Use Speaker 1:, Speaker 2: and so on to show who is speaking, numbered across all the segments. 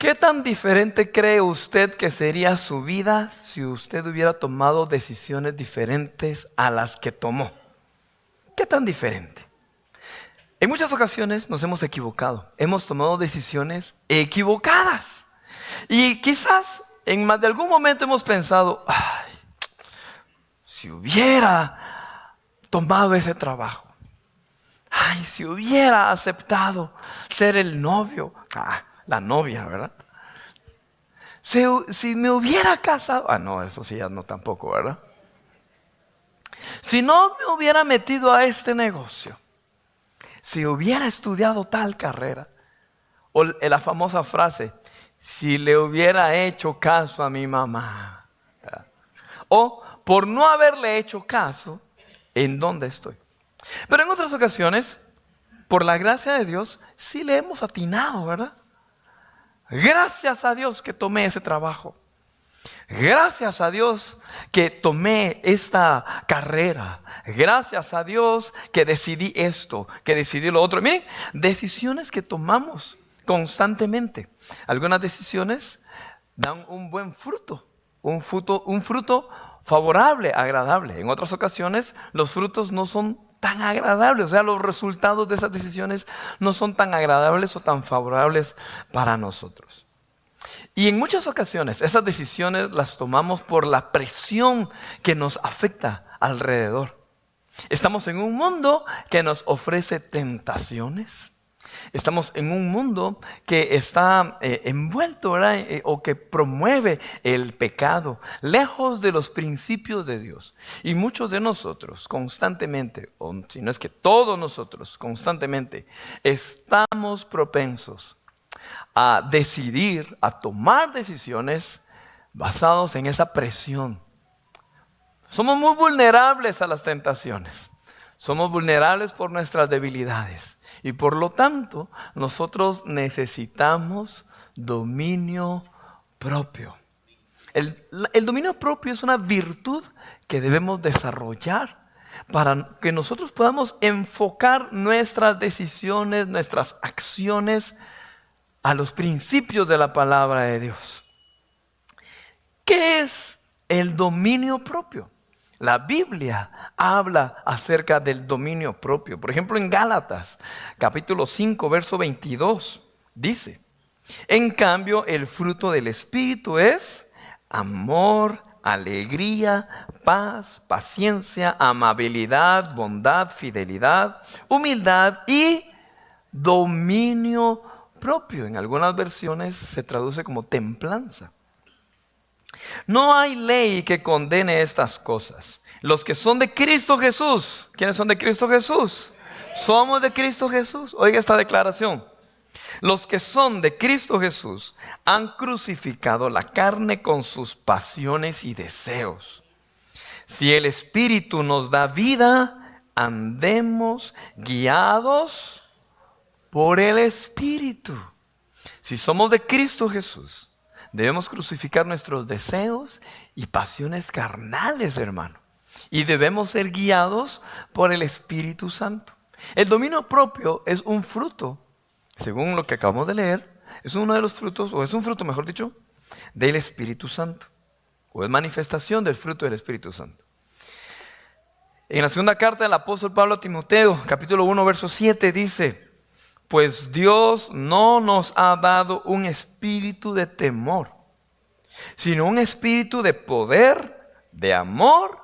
Speaker 1: ¿Qué tan diferente cree usted que sería su vida si usted hubiera tomado decisiones diferentes a las que tomó? ¿Qué tan diferente? En muchas ocasiones nos hemos equivocado, hemos tomado decisiones equivocadas. Y quizás en más de algún momento hemos pensado, ay, si hubiera tomado ese trabajo, ay, si hubiera aceptado ser el novio, la novia, ¿verdad? Si me hubiera casado, no, eso sí ya no tampoco, ¿verdad? Si no me hubiera metido a este negocio, si hubiera estudiado tal carrera, o la famosa frase, si le hubiera hecho caso a mi mamá, ¿verdad? O por no haberle hecho caso, ¿en dónde estoy? Pero en otras ocasiones, por la gracia de Dios, sí le hemos atinado, ¿verdad? Gracias a Dios que tomé ese trabajo. Gracias a Dios que tomé esta carrera. Gracias a Dios que decidí esto, que decidí lo otro. Miren, decisiones que tomamos constantemente. Algunas decisiones dan un buen fruto, un fruto favorable, agradable. En otras ocasiones los frutos no son tan agradables, o sea, los resultados de esas decisiones no son tan agradables o tan favorables para nosotros. Y en muchas ocasiones esas decisiones las tomamos por la presión que nos afecta alrededor. Estamos en un mundo que nos ofrece tentaciones. Estamos en un mundo que está envuelto, ¿verdad? O que promueve el pecado, lejos de los principios de Dios. Y muchos de nosotros constantemente, o si no es que todos nosotros constantemente, estamos propensos a decidir, a tomar decisiones basados en esa presión. Somos muy vulnerables a las tentaciones. Somos vulnerables por nuestras debilidades. Y por lo tanto, nosotros necesitamos dominio propio. El dominio propio es una virtud que debemos desarrollar para que nosotros podamos enfocar nuestras decisiones, nuestras acciones a los principios de la palabra de Dios. ¿Qué es el dominio propio? La Biblia habla acerca del dominio propio. Por ejemplo, en Gálatas, capítulo 5, verso 22, dice: en cambio, el fruto del Espíritu es amor, alegría, paz, paciencia, amabilidad, bondad, fidelidad, humildad y dominio propio. En algunas versiones se traduce como templanza. No hay ley que condene estas cosas. Los que son de Cristo Jesús. ¿Quiénes son de Cristo Jesús? Somos de Cristo Jesús. Oiga esta declaración. Los que son de Cristo Jesús han crucificado la carne con sus pasiones y deseos. Si el Espíritu nos da vida, andemos guiados por el Espíritu. Si somos de Cristo Jesús, debemos crucificar nuestros deseos y pasiones carnales, hermano. Y debemos ser guiados por el Espíritu Santo. El dominio propio es un fruto, según lo que acabamos de leer, es uno de los frutos, o es un fruto, mejor dicho, del Espíritu Santo. O es manifestación del fruto del Espíritu Santo. En la segunda carta del apóstol Pablo a Timoteo, capítulo 1, verso 7, dice: pues Dios no nos ha dado un espíritu de temor, sino un espíritu de poder, de amor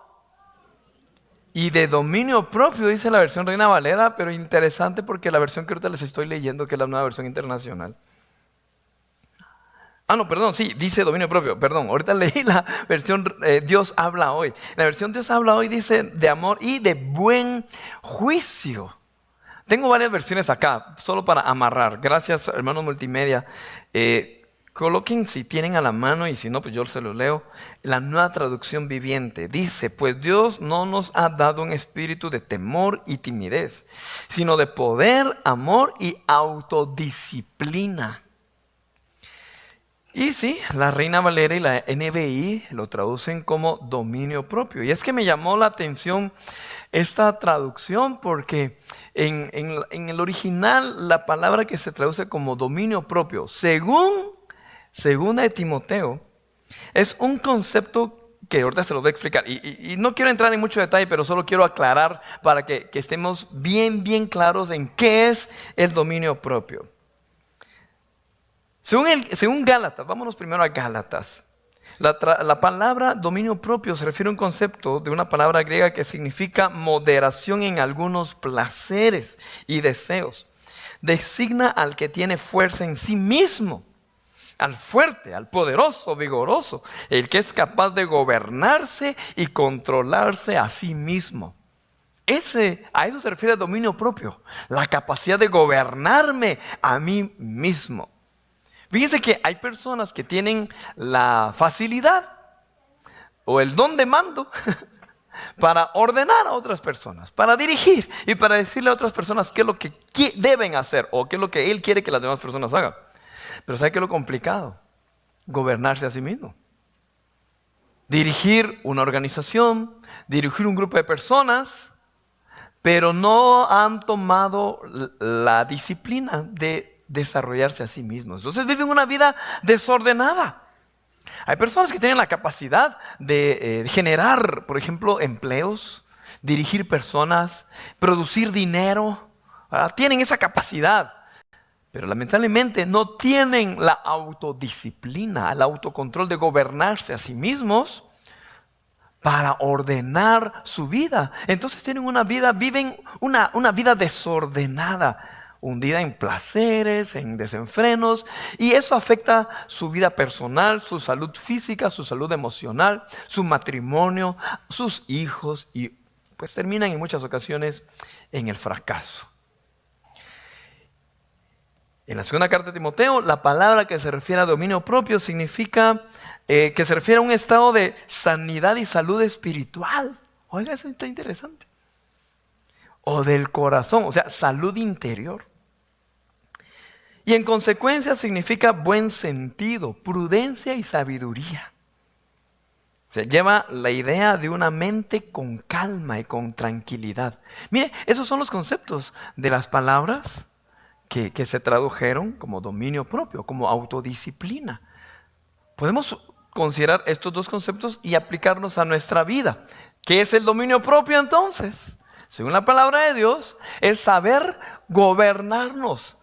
Speaker 1: y de dominio propio, dice la versión Reina Valera, pero interesante porque la versión que ahorita les estoy leyendo, que es la nueva versión internacional. Dice dominio propio, ahorita leí la versión Dios habla hoy. La versión Dios habla hoy dice de amor y de buen juicio. Tengo varias versiones acá, solo para amarrar. Gracias, hermanos multimedia. Coloquen si tienen a la mano y si no, pues yo se los leo. La Nueva Traducción Viviente dice: pues Dios no nos ha dado un espíritu de temor y timidez, sino de poder, amor y autodisciplina. Y sí, la Reina Valera y la NBI lo traducen como dominio propio. Y es que me llamó la atención esta traducción porque en el original la palabra que se traduce como dominio propio, según Segunda de Timoteo es un concepto que ahorita se los voy a explicar. Y no quiero entrar en mucho detalle, pero solo quiero aclarar para que estemos bien claros en qué es el dominio propio. Según Gálatas, vámonos primero a Gálatas. La palabra dominio propio se refiere a un concepto de una palabra griega que significa moderación en algunos placeres y deseos. Designa al que tiene fuerza en sí mismo, al fuerte, al poderoso, vigoroso, el que es capaz de gobernarse y controlarse a sí mismo. A eso se refiere el dominio propio, la capacidad de gobernarme a mí mismo. Fíjense que hay personas que tienen la facilidad o el don de mando para ordenar a otras personas, para dirigir y para decirle a otras personas qué es lo que deben hacer o qué es lo que él quiere que las demás personas hagan. Pero ¿sabe qué es lo complicado? Gobernarse a sí mismo. Dirigir una organización, dirigir un grupo de personas, pero no han tomado la disciplina de desarrollarse a sí mismos. Entonces viven una vida desordenada. Hay personas que tienen la capacidad de generar, por ejemplo, empleos, dirigir personas, producir dinero. Tienen esa capacidad. Pero lamentablemente no tienen la autodisciplina, el autocontrol de gobernarse a sí mismos para ordenar su vida. Entonces viven una vida desordenada, hundida en placeres, en desenfrenos, y eso afecta su vida personal, su salud física, su salud emocional, su matrimonio, sus hijos, y pues terminan en muchas ocasiones en el fracaso. En la segunda carta de Timoteo, la palabra que se refiere a dominio propio significa que se refiere a un estado de sanidad y salud espiritual. Oiga, eso está interesante. O del corazón, o sea, salud interior. Y en consecuencia significa buen sentido, prudencia y sabiduría. O sea, lleva la idea de una mente con calma y con tranquilidad. Mire, esos son los conceptos de las palabras que se tradujeron como dominio propio, como autodisciplina. Podemos considerar estos dos conceptos y aplicarlos a nuestra vida. ¿Qué es el dominio propio entonces? Según la palabra de Dios, es saber gobernarnos,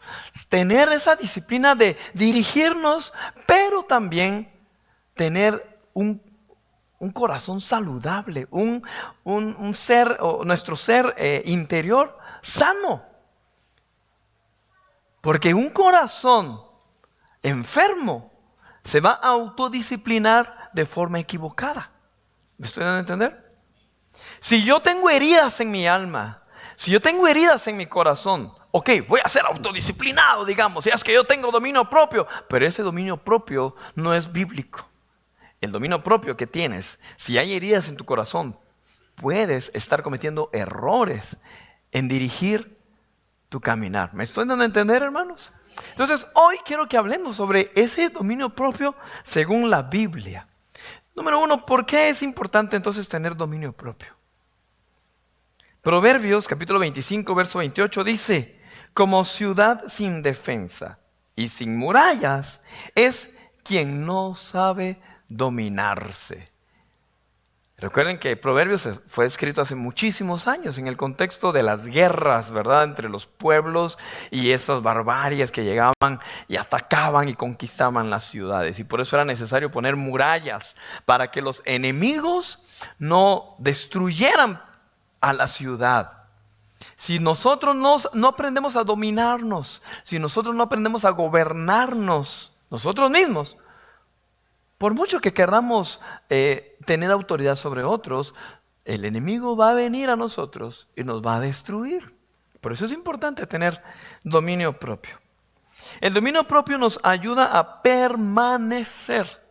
Speaker 1: tener esa disciplina de dirigirnos, pero también tener un corazón saludable, un ser, o nuestro ser interior sano. Porque un corazón enfermo se va a autodisciplinar de forma equivocada. ¿Me estoy dando a entender? Si yo tengo heridas en mi alma, si yo tengo heridas en mi corazón, ok, voy a ser autodisciplinado, digamos, si es que yo tengo dominio propio, pero ese dominio propio no es bíblico. El dominio propio que tienes, si hay heridas en tu corazón, puedes estar cometiendo errores en dirigir tu caminar. ¿Me estoy dando a entender, hermanos? Entonces, hoy quiero que hablemos sobre ese dominio propio según la Biblia. Número 1, ¿por qué es importante entonces tener dominio propio? Proverbios capítulo 25, verso 28 dice: como ciudad sin defensa y sin murallas es quien no sabe dominarse. Recuerden que Proverbios fue escrito hace muchísimos años en el contexto de las guerras, ¿verdad?, entre los pueblos y esas barbarias que llegaban y atacaban y conquistaban las ciudades. Y por eso era necesario poner murallas para que los enemigos no destruyeran a la ciudad. Si nosotros no aprendemos a dominarnos, si nosotros no aprendemos a gobernarnos nosotros mismos, por mucho que queramos tener autoridad sobre otros, el enemigo va a venir a nosotros y nos va a destruir. Por eso es importante tener dominio propio. El dominio propio nos ayuda a permanecer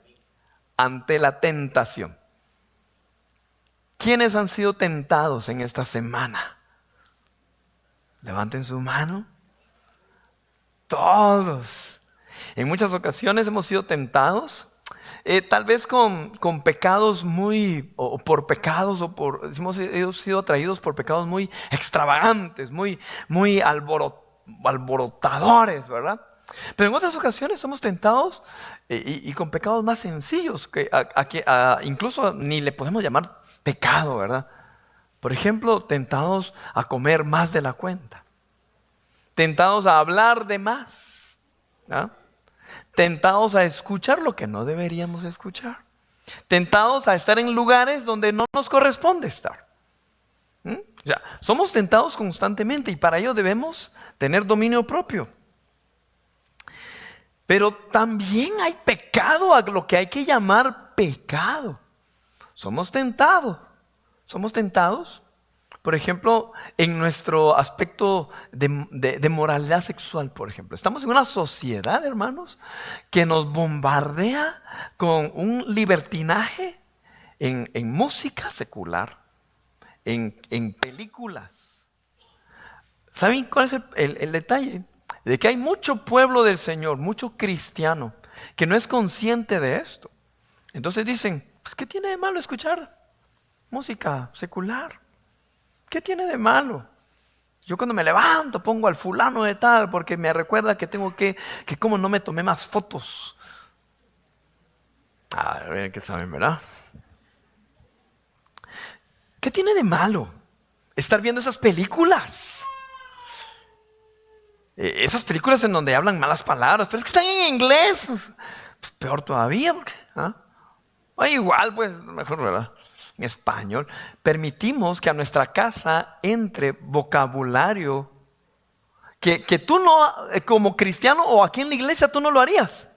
Speaker 1: ante la tentación. ¿Quiénes han sido tentados en esta semana? Levanten su mano. Todos. En muchas ocasiones hemos sido tentados. Tal vez con pecados o por pecados, hemos sido atraídos por pecados muy extravagantes, muy alborotadores, ¿verdad? Pero en otras ocasiones somos tentados y con pecados más sencillos, que incluso ni le podemos llamar pecado, ¿verdad? Por ejemplo, tentados a comer más de la cuenta, tentados a hablar de más, ¿ah? Tentados a escuchar lo que no deberíamos escuchar, tentados a estar en lugares donde no nos corresponde estar. O sea, somos tentados constantemente y para ello debemos tener dominio propio. Pero también hay pecado, a lo que hay que llamar pecado. Somos tentados. Somos tentados, por ejemplo, en nuestro aspecto de moralidad sexual, por ejemplo. Estamos en una sociedad, hermanos, que nos bombardea con un libertinaje en música secular, en películas. ¿Saben cuál es el detalle? De que hay mucho pueblo del Señor, mucho cristiano, que no es consciente de esto. Entonces dicen, pues, ¿qué tiene de malo escuchar música secular? ¿Qué tiene de malo? Yo cuando me levanto pongo al fulano de tal porque me recuerda que tengo que como no me tomé más fotos. A ver qué saben, ¿verdad? ¿Qué tiene de malo estar viendo esas películas? Esas películas en donde hablan malas palabras, pero es que están en inglés. Pues peor todavía, porque, o igual, pues, mejor, ¿verdad? En español. Permitimos que a nuestra casa entre vocabulario que tú no, como cristiano o aquí en la iglesia, tú no lo harías.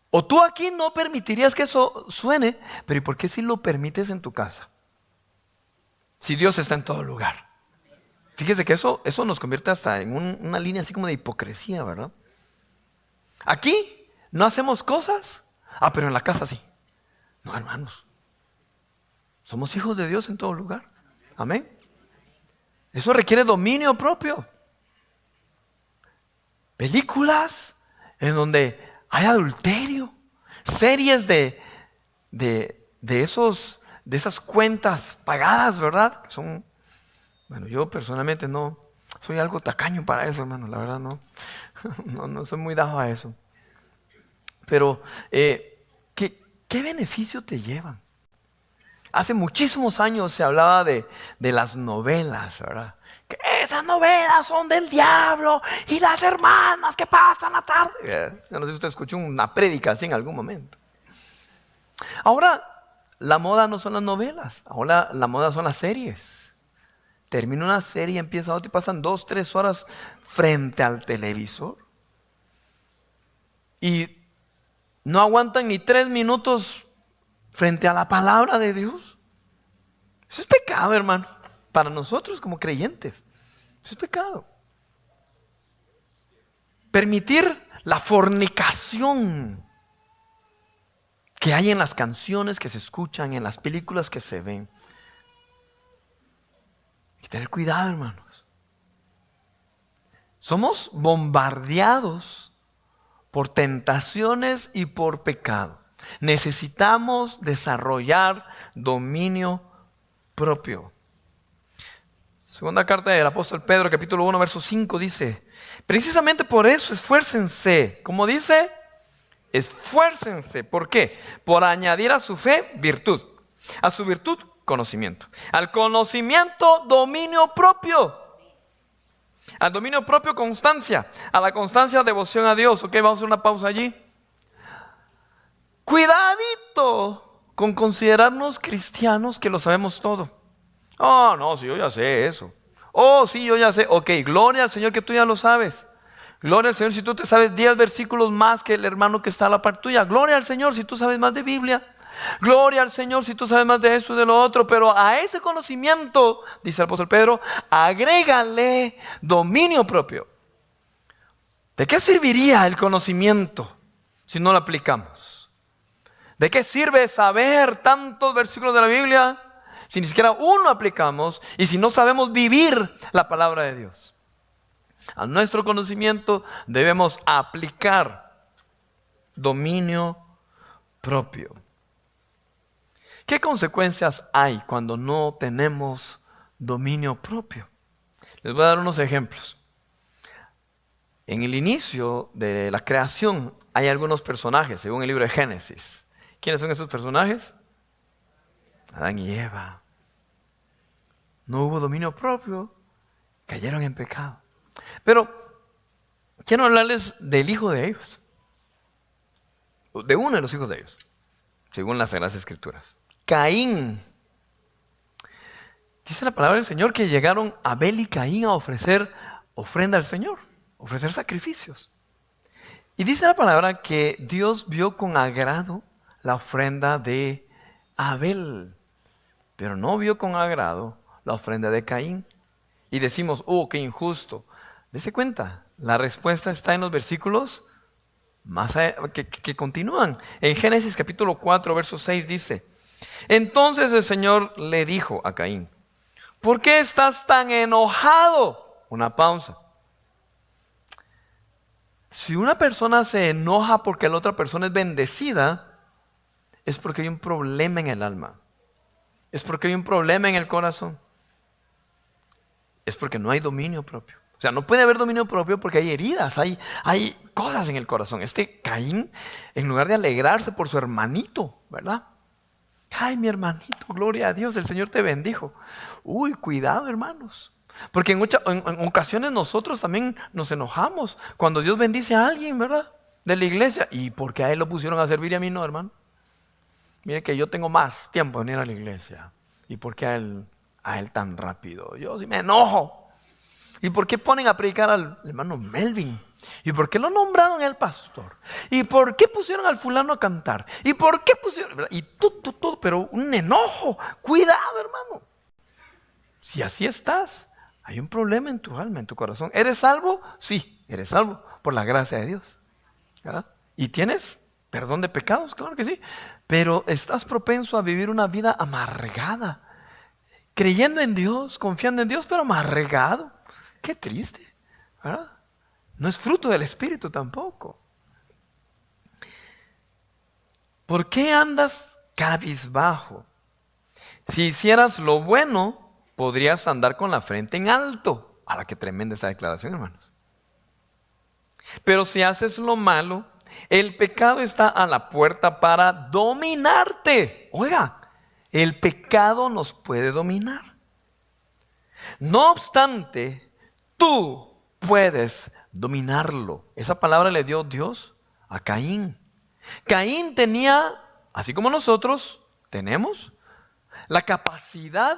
Speaker 1: O tú aquí no permitirías que eso suene, pero ¿y por qué si lo permites en tu casa? Si Dios está en todo lugar. Fíjese que eso nos convierte hasta en una línea así como de hipocresía, ¿verdad? Aquí no hacemos cosas, pero en la casa sí. No, hermanos. Somos hijos de Dios en todo lugar. Amén. Eso requiere dominio propio. Películas en donde hay adulterio. Series de esas cuentas pagadas, ¿verdad? Son, bueno, yo personalmente no soy algo tacaño para eso, hermano. La verdad no soy muy dado a eso. Pero, ¿qué beneficio te llevan? Hace muchísimos años se hablaba de las novelas, ¿verdad? Que esas novelas son del diablo y las hermanas que pasan la tarde. Yo no sé si usted escuchó una prédica así en algún momento. Ahora, la moda no son las novelas, ahora la moda son las series. Termina una serie y empieza otra y pasan 2, 3 horas frente al televisor. Y no aguantan ni 3 minutos frente a la palabra de Dios. Eso es pecado, hermano. Para nosotros como creyentes. Eso es pecado. Permitir la fornicación que hay en las canciones que se escuchan, en las películas que se ven. Hay que tener cuidado, hermanos. Somos bombardeados por tentaciones y por pecado. Necesitamos desarrollar dominio propio. Segunda carta del apóstol Pedro, capítulo 1, verso 5 dice: precisamente por eso esfuércense. ¿Cómo dice? Esfuércense. ¿Por qué? Por añadir a su fe virtud. A su virtud, conocimiento. Al conocimiento, dominio propio. Al dominio propio, constancia. A la constancia, devoción a Dios. Ok, vamos a hacer una pausa allí. Cuidadito con considerarnos cristianos que lo sabemos todo. Oh, no, sí, yo ya sé eso. Oh, sí, yo ya sé. Ok, gloria al Señor que tú ya lo sabes. Gloria al Señor si tú te sabes 10 versículos más que el hermano que está a la par tuya. Gloria al Señor si tú sabes más de Biblia. Gloria al Señor si tú sabes más de esto y de lo otro. Pero a ese conocimiento, dice el apóstol Pedro, agrégale dominio propio. ¿De qué serviría el conocimiento si no lo aplicamos? ¿De qué sirve saber tantos versículos de la Biblia si ni siquiera uno aplicamos y si no sabemos vivir la palabra de Dios? A nuestro conocimiento debemos aplicar dominio propio. ¿Qué consecuencias hay cuando no tenemos dominio propio? Les voy a dar unos ejemplos. En el inicio de la creación hay algunos personajes, según el libro de Génesis. ¿Quiénes son esos personajes? Adán y Eva. No hubo dominio propio, cayeron en pecado. Pero quiero hablarles del hijo de ellos, de uno de los hijos de ellos, según las Sagradas Escrituras. Caín. Dice la palabra del Señor que llegaron Abel y Caín a ofrecer ofrenda al Señor, ofrecer sacrificios. Y dice la palabra que Dios vio con agrado la ofrenda de Abel, pero no vio con agrado la ofrenda de Caín. Y decimos, oh, qué injusto. Dese cuenta, la respuesta está en los versículos que continúan. En Génesis capítulo 4, verso 6 dice, entonces el Señor le dijo a Caín, ¿por qué estás tan enojado? Una pausa. Si una persona se enoja porque la otra persona es bendecida, es porque hay un problema en el alma. Es porque hay un problema en el corazón. Es porque no hay dominio propio. O sea, no puede haber dominio propio porque hay heridas, hay cosas en el corazón. Este Caín, en lugar de alegrarse por su hermanito, ¿verdad? Ay, mi hermanito, gloria a Dios, el Señor te bendijo. Uy, cuidado, hermanos. Porque en ocasiones nosotros también nos enojamos cuando Dios bendice a alguien, ¿verdad? De la iglesia. ¿Y por qué a él lo pusieron a servir y a mí no, hermano? Mire que yo tengo más tiempo en ir a la iglesia. ¿Y por qué a él tan rápido? Yo sí me enojo. ¿Y por qué ponen a predicar al hermano Melvin? ¿Y por qué lo nombraron el pastor? ¿Y por qué pusieron al fulano a cantar? ¿Y por qué pusieron? Y todo, pero un enojo. Cuidado, hermano. Si así estás, hay un problema en tu alma, en tu corazón. ¿Eres salvo? Sí, eres salvo por la gracia de Dios, ¿verdad? ¿Y tienes perdón de pecados? Claro que sí. Pero estás propenso a vivir una vida amargada, creyendo en Dios, confiando en Dios, pero amargado. Qué triste, ¿verdad? No es fruto del Espíritu tampoco. ¿Por qué andas cabizbajo? Si hicieras lo bueno, podrías andar con la frente en alto. ¡Hala, qué tremenda esta declaración, hermanos! Pero si haces lo malo, el pecado está a la puerta para dominarte. Oiga, el pecado nos puede dominar. No obstante, tú puedes dominarlo. Esa palabra le dio Dios a Caín. Caín tenía, así como nosotros tenemos, la capacidad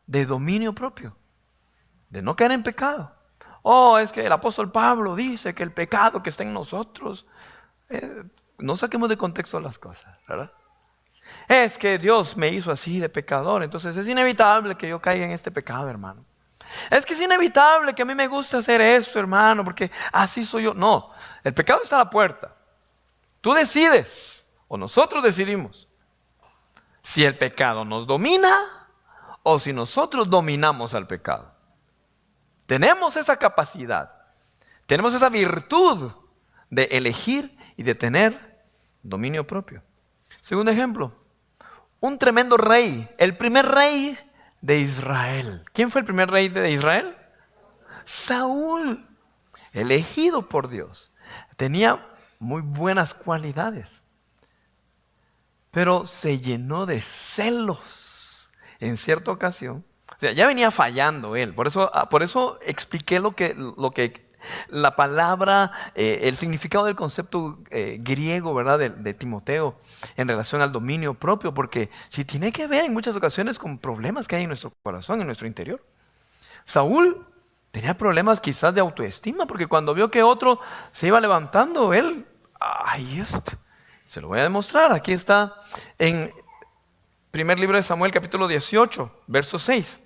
Speaker 1: de dominio propio, de no caer en pecado. Oh, es que el apóstol Pablo dice que el pecado que está en nosotros, no saquemos de contexto las cosas, ¿verdad? Es que Dios me hizo así de pecador, entonces es inevitable que yo caiga en este pecado, hermano. Es que es inevitable que a mí me guste hacer esto, hermano, porque así soy yo. No, el pecado está a la puerta. Tú decides, o nosotros decidimos, si el pecado nos domina o si nosotros dominamos al pecado. Tenemos esa capacidad, tenemos esa virtud de elegir y de tener dominio propio. Segundo ejemplo, un tremendo rey, el primer rey de Israel. ¿Quién fue el primer rey de Israel? Saúl, elegido por Dios. Tenía muy buenas cualidades, pero se llenó de celos en cierta ocasión. O sea, ya venía fallando él. Por eso expliqué lo que la palabra, el significado del concepto griego, ¿verdad? De Timoteo en relación al dominio propio, porque si tiene que ver en muchas ocasiones con problemas que hay en nuestro corazón, en nuestro interior. Saúl tenía problemas quizás de autoestima, porque cuando vio que otro se iba levantando, él, se lo voy a demostrar. Aquí está en primer libro de Samuel, capítulo 18, verso 6.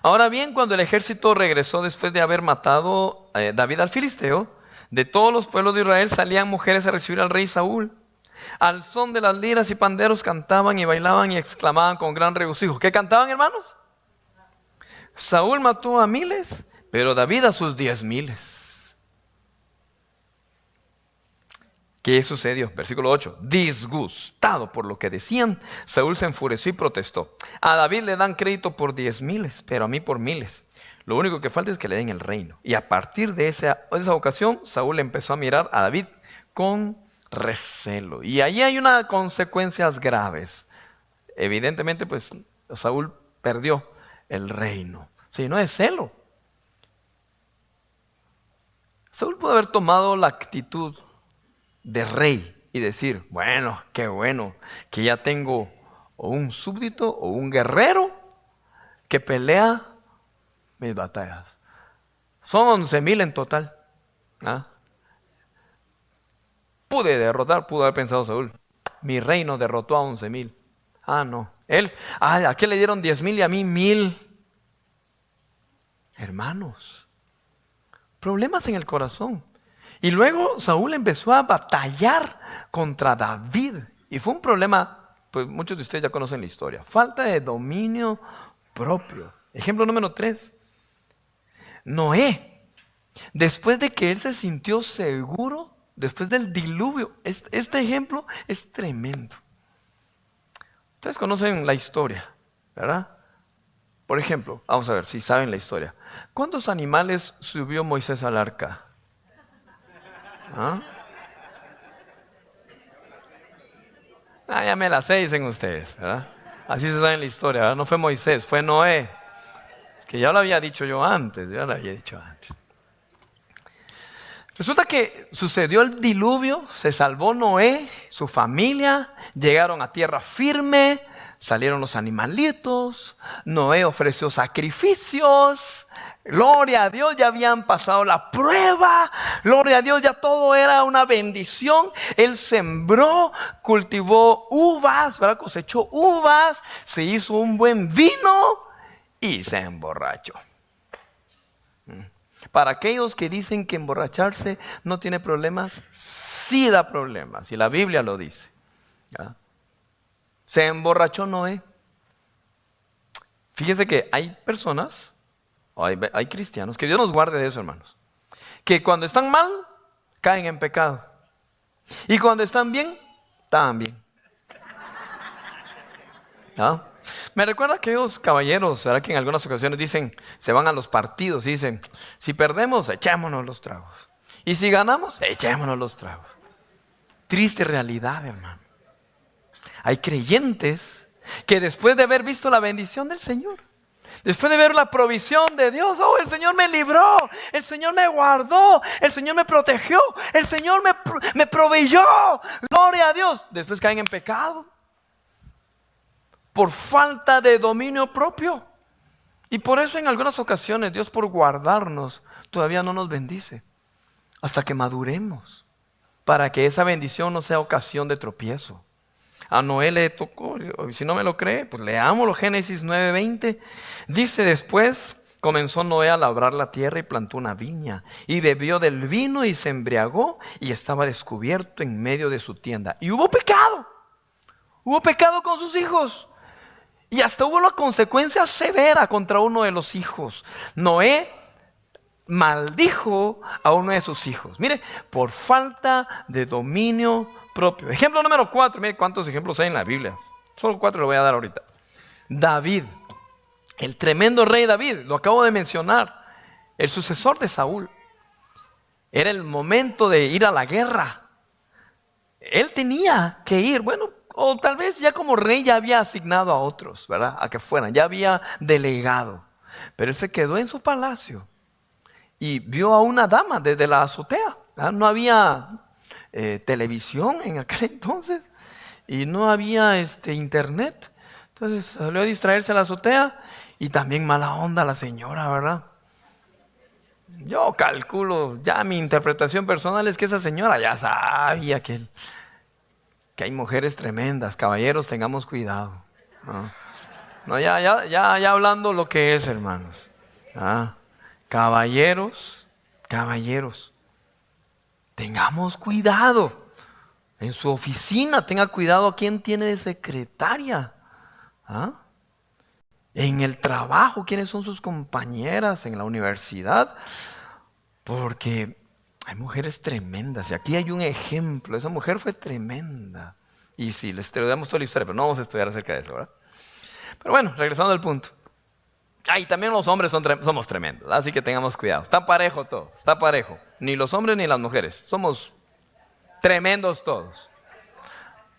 Speaker 1: Ahora bien, cuando el ejército regresó después de haber matado David al filisteo, de todos los pueblos de Israel salían mujeres a recibir al rey Saúl. Al son de las liras y panderos cantaban y bailaban y exclamaban con gran regocijo. ¿Qué cantaban, hermanos? Saúl mató a miles, pero David a sus 10,000. ¿Qué sucedió? Versículo 8. Disgustado por lo que decían, Saúl se enfureció y protestó. A David le dan crédito por 10,000, pero a mí por miles. Lo único que falta es que le den el reino. Y a partir de esa ocasión, Saúl empezó a mirar a David con recelo. Y ahí hay unas consecuencias graves. Evidentemente, pues Saúl perdió el reino. Si no es celo. Saúl pudo haber tomado la actitud de rey y decir, bueno, qué bueno que ya tengo o un súbdito o un guerrero que pelea mis batallas. Son 11,000 en total. ¿Ah? Pudo haber pensado Saúl. Mi reino derrotó a 11,000. Ah, no. ¿A qué le dieron 10,000 y a mí 1,000? Hermanos, problemas en el corazón. Y luego Saúl empezó a batallar contra David. Y fue un problema, pues muchos de ustedes ya conocen la historia. Falta de dominio propio. Ejemplo número 3. Noé, después de que él se sintió seguro, después del diluvio, este ejemplo es tremendo. Ustedes conocen la historia, ¿verdad? Por ejemplo, vamos a ver si saben la historia. ¿Cuántos animales subió Moisés al arca? ¿Ah? Ya me la sé, dicen ustedes, ¿verdad? Así se sabe en la historia, ¿verdad? No fue Moisés, fue Noé. Que ya lo había dicho yo antes, Resulta que sucedió el diluvio, se salvó Noé, su familia, llegaron a tierra firme, salieron los animalitos, Noé ofreció sacrificios, gloria a Dios, ya habían pasado la prueba, gloria a Dios, ya todo era una bendición. Él sembró, cultivó uvas, ¿verdad? Cosechó uvas, se hizo un buen vino y se emborrachó. Para aquellos que dicen que emborracharse no tiene problemas, sí da problemas, y la Biblia lo dice. ¿Ya? Se emborrachó Noé. Fíjense que hay personas, o hay cristianos, que Dios nos guarde de eso, hermanos, que cuando están mal, caen en pecado. Y cuando están bien, también. ¿Ah? Me recuerda a aquellos caballeros, ¿verdad? Que en algunas ocasiones dicen, se van a los partidos y dicen, si perdemos, echémonos los tragos. Y si ganamos, echémonos los tragos. Triste realidad, hermano. Hay creyentes que después de haber visto la bendición del Señor, después de ver la provisión de Dios, oh, el Señor me libró, el Señor me guardó, el Señor me protegió, el Señor me proveyó, gloria a Dios. Después caen en pecado por falta de dominio propio. Y por eso en algunas ocasiones Dios, por guardarnos, todavía no nos bendice hasta que maduremos, para que esa bendición no sea ocasión de tropiezo. A Noé le tocó, si no me lo cree, pues leámoslo, Génesis 9:20. Dice, después comenzó Noé a labrar la tierra y plantó una viña, y bebió del vino y se embriagó, y estaba descubierto en medio de su tienda. Y hubo pecado con sus hijos. Y hasta hubo una consecuencia severa contra uno de los hijos. Noé maldijo a uno de sus hijos. Mire, por falta de dominio propio. Ejemplo número 4. Mire cuántos ejemplos hay en la Biblia. Solo 4 le voy a dar ahorita. David, el tremendo rey David, lo acabo de mencionar. El sucesor de Saúl. Era el momento de ir a la guerra. Él tenía que ir, bueno, o tal vez ya como rey ya había asignado a otros, ¿verdad? A que fueran, ya había delegado. Pero él se quedó en su palacio y vio a una dama desde la azotea. ¿Verdad? No había televisión en aquel entonces y no había internet. Entonces salió a distraerse a la azotea y también mala onda la señora, ¿verdad? Yo calculo, ya mi interpretación personal es que esa señora ya sabía que hay mujeres tremendas. Caballeros, tengamos cuidado. No, ya hablando lo que es, hermanos. Caballeros, tengamos cuidado. En su oficina, tenga cuidado a quién tiene de secretaria. En el trabajo, quiénes son sus compañeras, en la universidad. Porque Hay mujeres tremendas y aquí hay un ejemplo. Esa mujer fue tremenda. Y sí, les estudiamos toda la historia, pero no vamos a estudiar acerca de eso, ¿verdad? Pero bueno, regresando al punto. Y también los hombres somos tremendos, así que tengamos cuidado. Está parejo todo, está parejo. Ni los hombres ni las mujeres. Somos tremendos todos.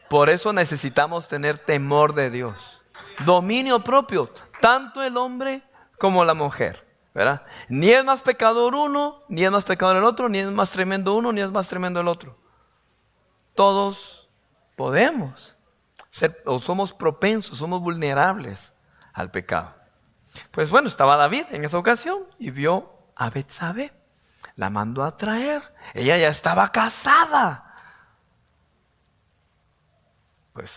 Speaker 1: Por eso necesitamos tener temor de Dios. Dominio propio, tanto el hombre como la mujer, ¿verdad? Ni es más pecador uno, ni es más pecador el otro, ni es más tremendo uno, ni es más tremendo el otro. Todos podemos ser, o somos propensos, somos vulnerables al pecado. Pues bueno, estaba David en esa ocasión y vio a Betsabé. La mandó a traer. Ella ya estaba casada. Pues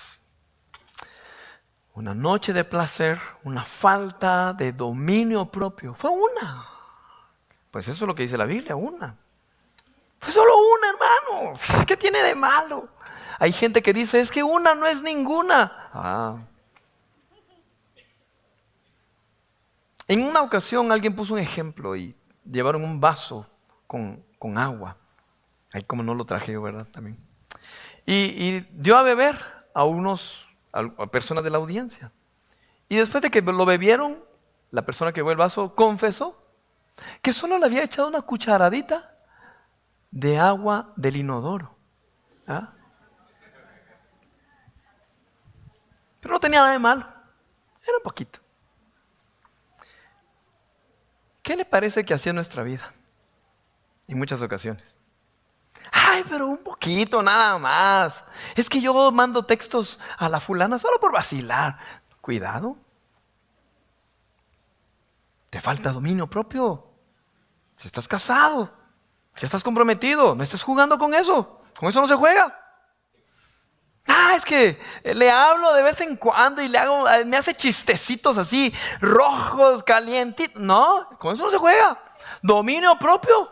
Speaker 1: una noche de placer, una falta de dominio propio. Fue una. Pues eso es lo que dice la Biblia, una. Fue solo una, hermano. ¿Qué tiene de malo? Hay gente que dice, es que una no es ninguna. En una ocasión alguien puso un ejemplo y llevaron un vaso con agua. Ahí como no lo traje yo, ¿verdad? También. Y dio a beber a personas de la audiencia. Y después de que lo bebieron, la persona que llevó el vaso confesó que solo le había echado una cucharadita de agua del inodoro. Pero no tenía nada de malo. Era un poquito. ¿Qué le parece que hacía en nuestra vida? En muchas ocasiones. Ay, pero un poquito nada más. Es que yo mando textos a la fulana solo por vacilar. Cuidado. Te falta dominio propio. Si estás casado, si estás comprometido, no estés jugando con eso. Con eso no se juega. Es que le hablo de vez en cuando y me hace chistecitos así, rojos, calientitos. No, con eso no se juega. Dominio propio.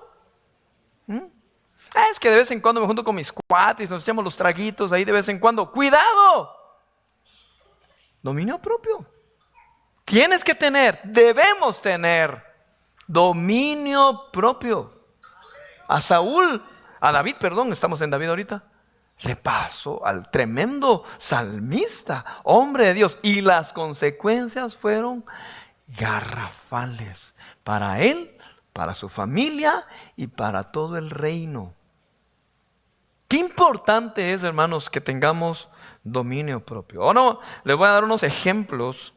Speaker 1: Es que de vez en cuando me junto con mis cuates, nos echamos los traguitos ahí de vez en cuando. ¡Cuidado! Dominio propio. Tienes que tener, debemos tener dominio propio. A David, estamos en David ahorita. Le pasó al tremendo salmista, hombre de Dios, y las consecuencias fueron garrafales para él, para su familia y para todo el reino. Qué importante es, hermanos, que tengamos dominio propio. Ahora les voy a dar unos ejemplos.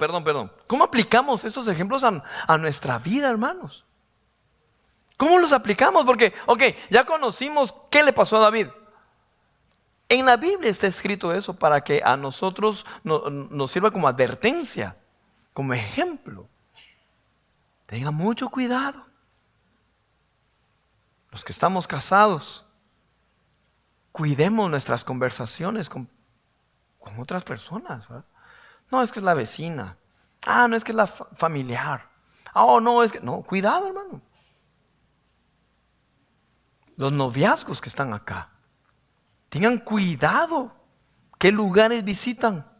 Speaker 1: Perdón. ¿Cómo aplicamos estos ejemplos a nuestra vida, hermanos? ¿Cómo los aplicamos? Porque, ya conocimos qué le pasó a David. En la Biblia está escrito eso para que a nosotros nos sirva como advertencia, como ejemplo. Tengan mucho cuidado. Los que estamos casados, cuidemos nuestras conversaciones con otras personas, ¿verdad? No, es que es la vecina. No, es que es la familiar. No, es que... No, cuidado, hermano. Los noviazgos que están acá, tengan cuidado qué lugares visitan,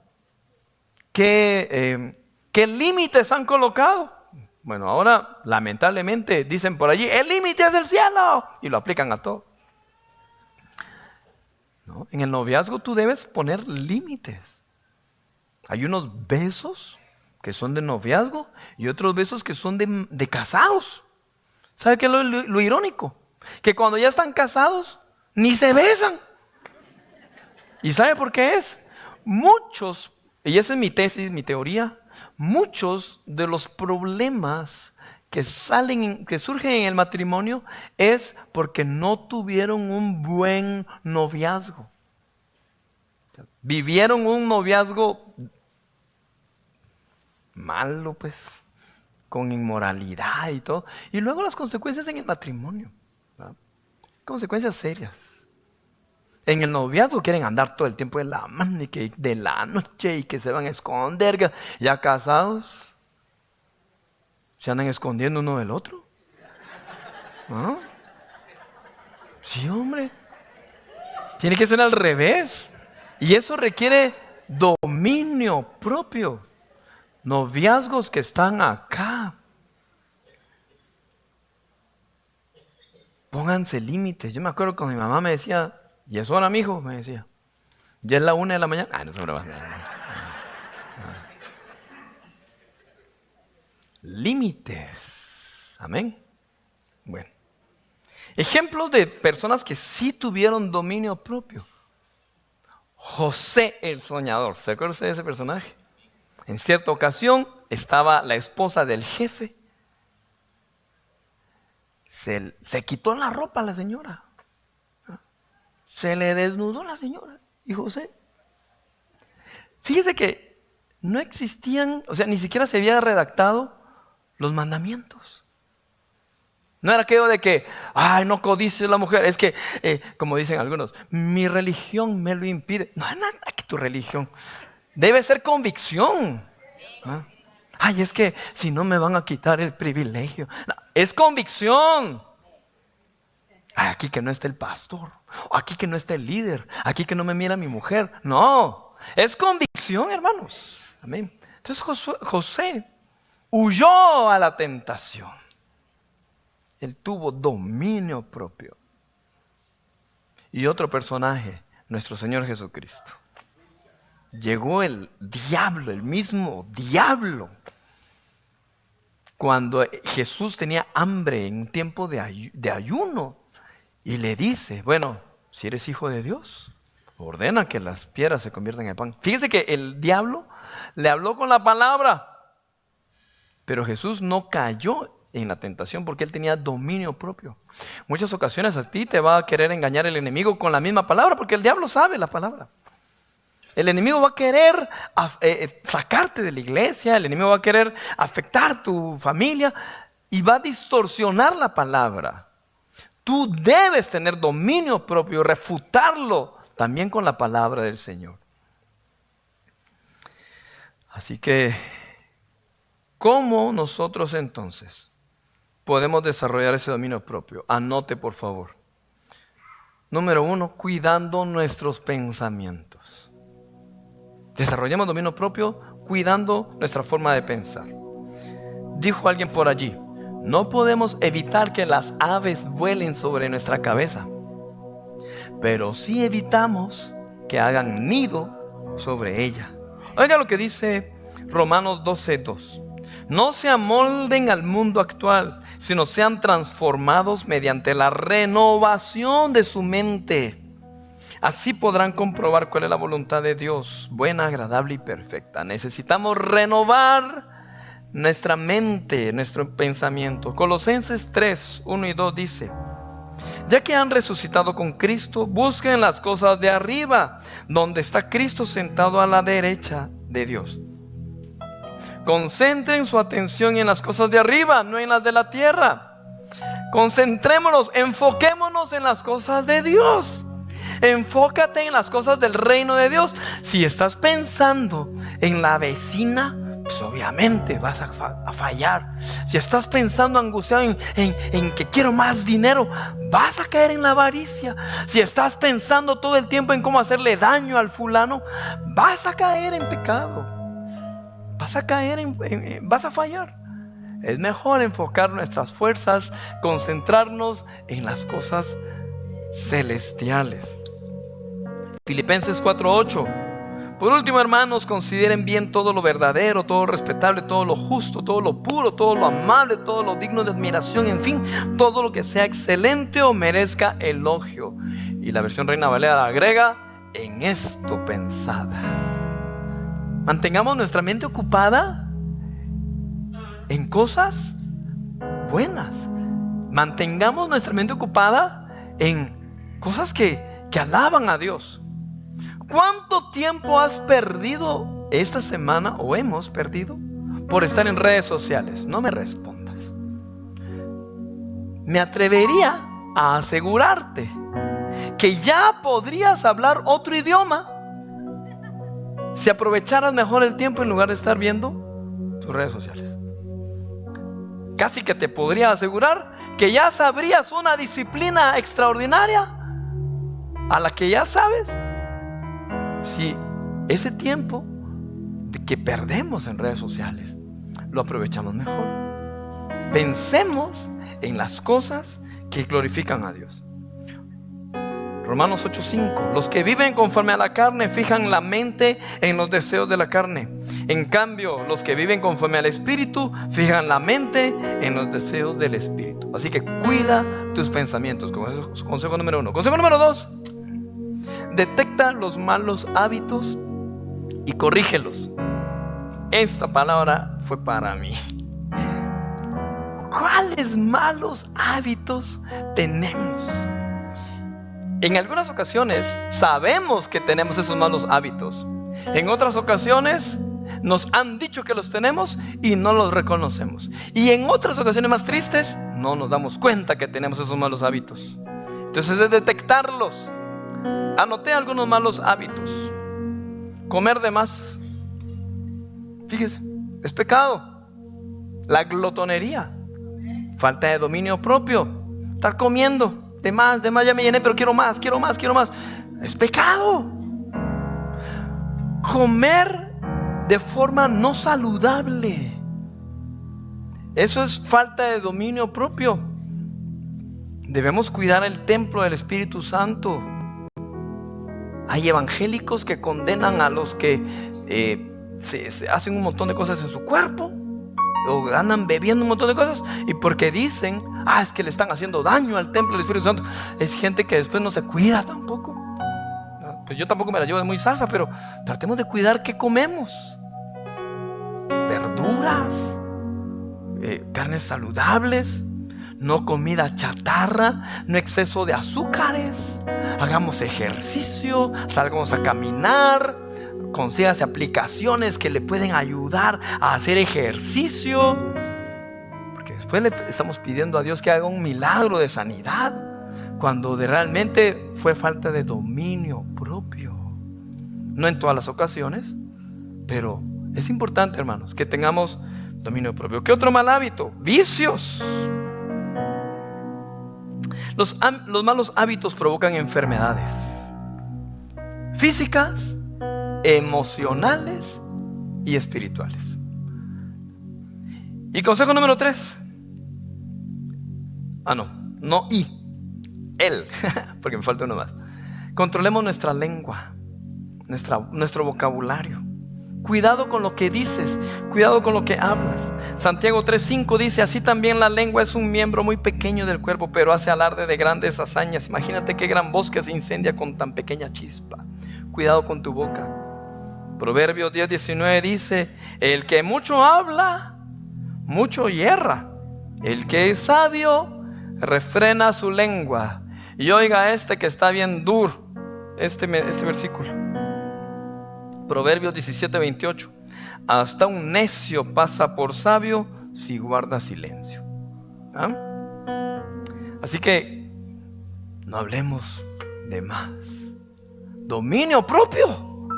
Speaker 1: qué límites han colocado. Bueno, ahora lamentablemente dicen por allí, el límite es el cielo, y lo aplican a todo. ¿No? En el noviazgo tú debes poner límites. Hay unos besos que son de noviazgo y otros besos que son de casados. ¿Sabe qué es lo irónico? Que cuando ya están casados, ni se besan. ¿Y sabe por qué es? Muchos, y esa es mi tesis, mi teoría, muchos de los problemas que surgen en el matrimonio es porque no tuvieron un buen noviazgo. Vivieron un noviazgo malo, pues, con inmoralidad y todo. Y luego las consecuencias en el matrimonio, ¿verdad? Consecuencias serias. En el noviazgo quieren andar todo el tiempo de la mano y que de la noche y que se van a esconder. Ya casados, se andan escondiendo uno del otro. ¿Ah? Sí, hombre. Tiene que ser al revés. Y eso requiere dominio propio. Noviazgos que están acá. pónganse límites. Yo me acuerdo cuando mi mamá me decía, ¿y es hora, mijo? Me decía. Ya es la 1 de la mañana. No se me va a límites. Amén. Bueno. Ejemplos de personas que sí tuvieron dominio propio. José el soñador. ¿Se acuerda usted de ese personaje? En cierta ocasión estaba la esposa del jefe. Se quitó la ropa a la señora. Se le desnudó a la señora. Y José. Fíjese que no existían, o sea, ni siquiera se había redactado los mandamientos. No era aquello de que, ay, no codices la mujer. Es que, como dicen algunos, mi religión me lo impide. No, no es que tu religión. Debe ser convicción. ¿No? Ay, es que si no me van a quitar el privilegio. No, es convicción. Ay, aquí que no esté el pastor. Aquí que no esté el líder. Aquí que no me mira mi mujer. No, es convicción, hermanos. Amén. Entonces José huyó a la tentación. Él tuvo dominio propio. Y otro personaje, nuestro Señor Jesucristo. Llegó el diablo, el mismo diablo. Cuando Jesús tenía hambre en un tiempo de ayuno. Y le dice, bueno, si eres hijo de Dios, ordena que las piedras se conviertan en pan. Fíjese que el diablo le habló con la palabra. Pero Jesús no cayó en la tentación porque él tenía dominio propio. Muchas ocasiones a ti te va a querer engañar el enemigo con la misma palabra porque el diablo sabe la palabra. El enemigo va a querer sacarte de la iglesia, el enemigo va a querer afectar tu familia y va a distorsionar la palabra. Tú debes tener dominio propio, refutarlo también con la palabra del Señor. Así que, ¿cómo nosotros entonces podemos desarrollar ese dominio propio? Anote, por favor. Número 1, cuidando nuestros pensamientos. Desarrollemos dominio propio cuidando nuestra forma de pensar. Dijo alguien por allí, no podemos evitar que las aves vuelen sobre nuestra cabeza, pero sí evitamos que hagan nido sobre ella. Oiga lo que dice Romanos 12:2. No se amolden al mundo actual, sino sean transformados mediante la renovación de su mente. Así podrán comprobar cuál es la voluntad de Dios, buena, agradable y perfecta. Necesitamos renovar nuestra mente, nuestro pensamiento. Colosenses 3:1 y 2 dice, ya que han resucitado con Cristo, busquen las cosas de arriba, donde está Cristo sentado a la derecha de Dios. Concentren su atención en las cosas de arriba, no en las de la tierra. Concentrémonos, enfoquémonos en las cosas de Dios. Enfócate en las cosas del reino de Dios. Si estás pensando en la vecina, pues obviamente vas a fallar. Si estás pensando angustiado en que quiero más dinero, vas a caer en la avaricia. Si estás pensando todo el tiempo en cómo hacerle daño al fulano, vas a caer en pecado. Vas a fallar. Es mejor enfocar nuestras fuerzas, concentrarnos en las cosas celestiales. Filipenses 4:8. Por último, hermanos, consideren bien todo lo verdadero, todo lo respetable, todo lo justo, todo lo puro, todo lo amable, todo lo digno de admiración, en fin, todo lo que sea excelente o merezca elogio. Y la versión Reina Valera agrega, en esto pensada. Mantengamos nuestra mente ocupada en cosas buenas. Mantengamos nuestra mente ocupada en cosas que alaban a Dios. ¿Cuánto tiempo has perdido esta semana o hemos perdido por estar en redes sociales? No me respondas. Me atrevería a asegurarte que ya podrías hablar otro idioma si aprovecharas mejor el tiempo en lugar de estar viendo tus redes sociales. Casi que te podría asegurar que ya sabrías una disciplina extraordinaria a la que ya sabes si ese tiempo que perdemos en redes sociales lo aprovechamos mejor. Pensemos en las cosas que glorifican a Dios. Romanos 8:5. Los que viven conforme a la carne fijan la mente en los deseos de la carne. En cambio, los que viven conforme al Espíritu fijan la mente en los deseos del Espíritu. Así que cuida tus pensamientos. Consejo número 1. Consejo número 2. Detecta los malos hábitos y corrígelos. Esta palabra fue para mí. ¿Cuáles malos hábitos tenemos? En algunas ocasiones sabemos que tenemos esos malos hábitos. En otras ocasiones nos han dicho que los tenemos y no los reconocemos. Y en otras ocasiones más tristes no nos damos cuenta que tenemos esos malos hábitos. Entonces es detectarlos. Anoté algunos malos hábitos. Comer de más. Fíjese, es pecado. La glotonería, falta de dominio propio. Estar comiendo de más, ya me llené, pero quiero más. Es pecado. Comer de forma no saludable, eso es falta de dominio propio. Debemos cuidar el templo del Espíritu Santo. Hay evangélicos que condenan a los que se hacen un montón de cosas en su cuerpo, o andan bebiendo un montón de cosas, y porque dicen, es que le están haciendo daño al templo del Espíritu Santo. Es gente que después no se cuida tampoco. Pues yo tampoco me la llevo de muy salsa, pero tratemos de cuidar qué comemos. Verduras, carnes saludables, no comida chatarra, no exceso de azúcares. Hagamos ejercicio, salgamos a caminar, consígase aplicaciones que le pueden ayudar a hacer ejercicio, porque después le estamos pidiendo a Dios que haga un milagro de sanidad, cuando realmente fue falta de dominio propio. No en todas las ocasiones, pero es importante, hermanos, que tengamos dominio propio. ¿Qué otro mal hábito? Vicios. Los malos hábitos provocan enfermedades físicas, emocionales y espirituales. Y consejo número 3. Porque me falta uno más. Controlemos nuestra lengua, nuestro vocabulario. Cuidado con lo que dices, cuidado con lo que hablas. Santiago 3:5 dice: así también la lengua es un miembro muy pequeño del cuerpo, pero hace alarde de grandes hazañas. Imagínate qué gran bosque se incendia con tan pequeña chispa. Cuidado con tu boca. Proverbios 10:19 dice: el que mucho habla, mucho yerra. El que es sabio, refrena su lengua. Y oiga que está bien duro, este versículo. Proverbios 17:28. Hasta un necio pasa por sabio si guarda silencio. Así que no hablemos de más. Dominio propio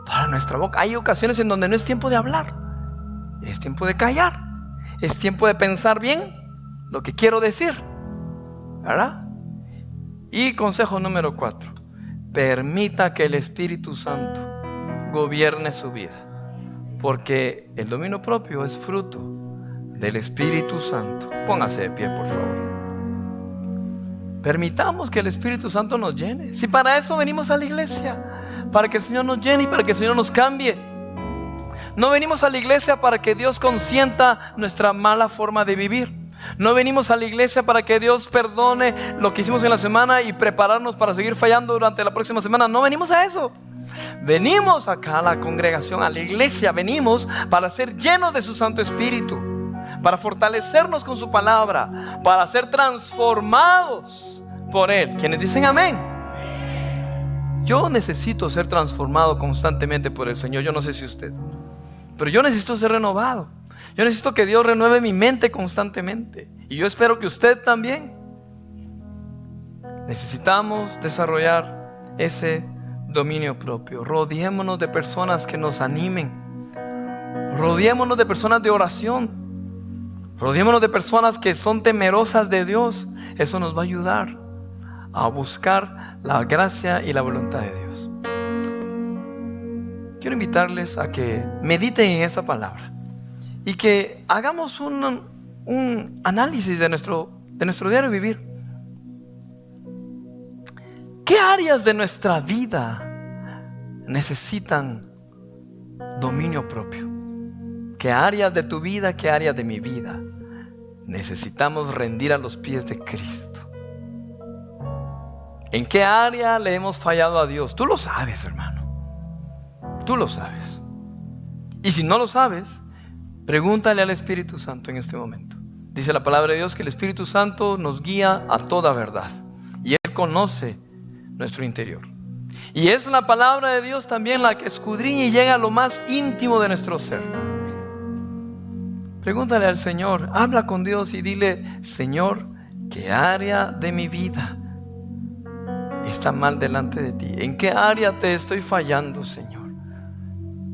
Speaker 1: para nuestra boca. Hay ocasiones en donde no es tiempo de hablar, es tiempo de callar, es tiempo de pensar bien lo que quiero decir, ¿verdad? Y consejo número 4: permita que el Espíritu Santo gobierne su vida, porque el dominio propio es fruto del Espíritu Santo. Póngase de pie, por favor. Permitamos que el Espíritu Santo nos llene. Si para eso venimos a la iglesia, para que el Señor nos llene y para que el Señor nos cambie. No venimos a la iglesia para que Dios consienta nuestra mala forma de vivir. No venimos a la iglesia para que Dios perdone lo que hicimos en la semana y prepararnos para seguir fallando durante la próxima semana. No venimos a eso. Venimos acá a la congregación, a la iglesia. Venimos para ser llenos de su Santo Espíritu, para fortalecernos con su palabra, para ser transformados por Él. ¿Quiénes dicen amén? Yo necesito ser transformado constantemente por el Señor. Yo no sé si usted, pero yo necesito ser renovado. Yo necesito que Dios renueve mi mente constantemente. Y yo espero que usted también. Necesitamos desarrollar ese dominio propio. Rodeémonos de personas que nos animen. Rodeémonos de personas de oración. Rodeémonos de personas que son temerosas de Dios. Eso nos va a ayudar a buscar la gracia y la voluntad de Dios. Quiero invitarles a que mediten en esa palabra y que hagamos un análisis de nuestro diario vivir. ¿Qué áreas de nuestra vida necesitan dominio propio? ¿Qué áreas de tu vida, qué áreas de mi vida necesitamos rendir a los pies de Cristo? ¿En qué área le hemos fallado a Dios? Tú lo sabes, hermano. Tú lo sabes. Y si no lo sabes, pregúntale al Espíritu Santo en este momento. Dice la palabra de Dios que el Espíritu Santo nos guía a toda verdad. Y Él conoce nuestro interior. Y es la palabra de Dios también la que escudriña y llega a lo más íntimo de nuestro ser. Pregúntale al Señor, habla con Dios y dile: Señor, ¿qué área de mi vida está mal delante de ti? ¿En qué área te estoy fallando, Señor?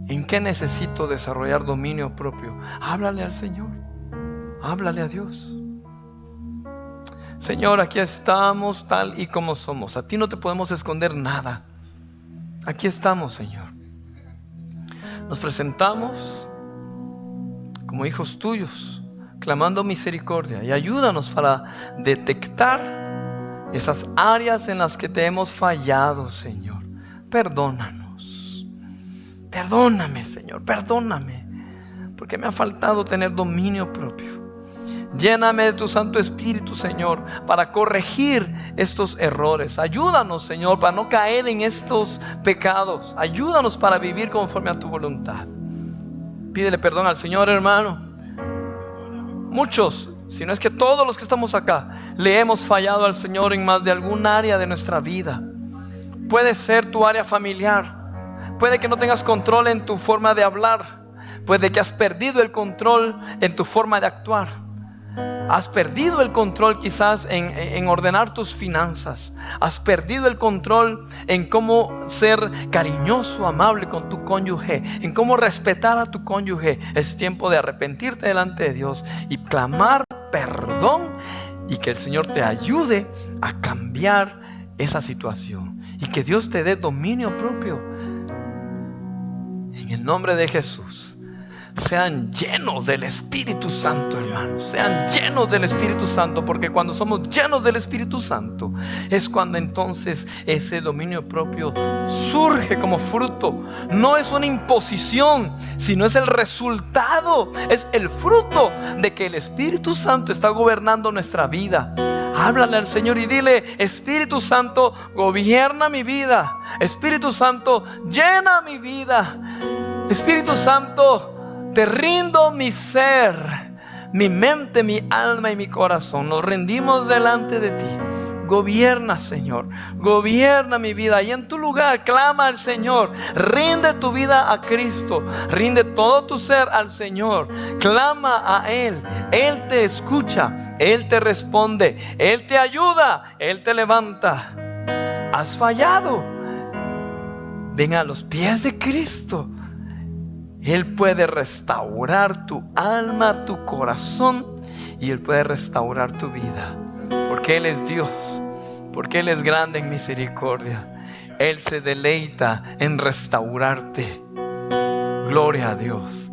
Speaker 1: ¿En qué necesito desarrollar dominio propio? Háblale al Señor, háblale a Dios. Señor, aquí estamos tal y como somos. A ti no te podemos esconder nada. Aquí estamos, Señor. Nos presentamos como hijos tuyos, clamando misericordia, y ayúdanos para detectar esas áreas en las que te hemos fallado, Señor. Perdónanos. Perdóname, Señor, perdóname, porque me ha faltado tener dominio propio. Lléname de tu Santo Espíritu, Señor, para corregir estos errores. Ayúdanos, Señor, para no caer en estos pecados. Ayúdanos para vivir conforme a tu voluntad. Pídele perdón al Señor, hermano. Muchos, si no es que todos los que estamos acá, le hemos fallado al Señor en más de algún área de nuestra vida. Puede ser tu área familiar. Puede que no tengas control en tu forma de hablar. Puede que has perdido el control en tu forma de actuar. Has perdido el control quizás en ordenar tus finanzas. Has perdido el control en cómo ser cariñoso, amable con tu cónyuge, en cómo respetar a tu cónyuge. Es tiempo de arrepentirte delante de Dios y clamar perdón, y que el Señor te ayude a cambiar esa situación y que Dios te dé dominio propio. En el nombre de Jesús. Sean llenos del Espíritu Santo, hermanos. Sean llenos del Espíritu Santo, porque cuando somos llenos del Espíritu Santo es cuando entonces ese dominio propio surge como fruto. No es una imposición, sino es el resultado, es el fruto de que el Espíritu Santo está gobernando nuestra vida. Háblale al Señor y dile: Espíritu Santo, gobierna mi vida. Espíritu Santo, llena mi vida. Espíritu Santo, te rindo mi ser, mi mente, mi alma y mi corazón. Nos rendimos delante de ti. Gobierna, Señor, gobierna mi vida. Y en tu lugar clama al Señor. Rinde tu vida a Cristo. Rinde todo tu ser al Señor. Clama a Él. Él te escucha, Él te responde, Él te ayuda, Él te levanta. Has fallado. Ven a los pies de Cristo. Él puede restaurar tu alma, tu corazón, y Él puede restaurar tu vida, porque Él es Dios, porque Él es grande en misericordia. Él se deleita en restaurarte. Gloria a Dios.